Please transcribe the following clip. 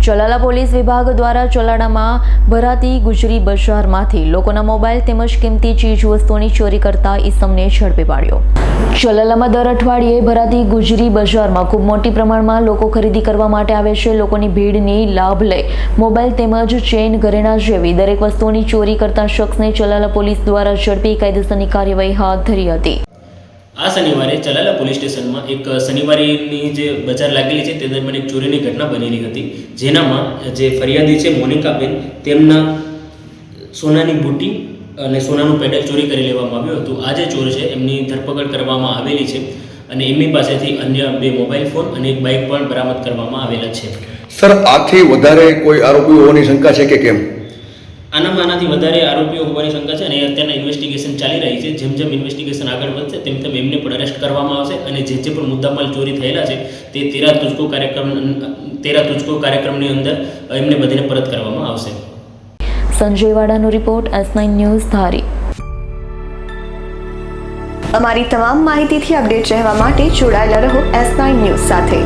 Chalala police વિભાગ દ્વારા ચલાલામાં ભરાતી ગુજરી બજારમાંથી લોકોના મોબાઈલ તેમજ કિંમતી ચીજવસ્તુઓની ચોરી કરતા ઈસમને ઝડપી પાડ્યો। ચલાલામાં દર અઠવાડિયે ભરાતી ગુજરી બજારમાં ખૂબ મોટી પ્રમાણમાં લોકો ખરીદી કરવા માટે આવે છે। લોકોની ભીડની લાભ લઈ મોબાઈલ તેમજ ચેન ઘરેણા જેવી દરેક વસ્તુઓની ચોરી કરતા શખ્સને ચલાલા પોલીસ દ્વારા ઝડપી કાયદેસરની કાર્યવાહી હાથ ધરી હતી। આ શનિવારે ચલાલા પોલીસ સ્ટેશનમાં એક શનિવારીની જે બજાર લાગેલી છે તે દરમિયાન એક ચોરીની ઘટના બનેલી હતી, જેનામાં જે ફરિયાદી છે મોનિકાબેન તેમના સોનાની બુટી અને સોનાનું પેડલ ચોરી કરી લેવામાં આવ્યું હતું। આ જે ચોર છે એમની ધરપકડ કરવામાં આવેલી છે અને એમની પાસેથી અન્ય 2 મોબાઈલ ફોન અને એક બાઇક પણ બરામદ કરવામાં આવેલા છે। સર, આથી વધારે કોઈ આરોપીઓ હોવાની શંકા છે કે કેમ? આનાથી વધારે આરોપીઓ હોવાની શંકા છે અને અત્યારના ઇન્વેસ્ટિગેશન ચાલી રહી છે। જેમ જેમ ઇન્વેસ્ટિગેશન આગળ વધશે તેમ તેમ એમને પણ અરેસ્ટ કરવામાં આવશે અને જે પણ મુદ્દામાલ ચોરી થયેલા છે તે 13 તુજકો કાર્યક્રમની અંદર એમને બધાને પરત કરવામાં આવશે। સંજય વાડાનો રિપોર્ટ, S9 ન્યૂઝ, ધારી। અમારી તમામ માહિતીથી અપડેટ રહેવા માટે જોડાયેલા રહો S9 ન્યૂઝ સાથે।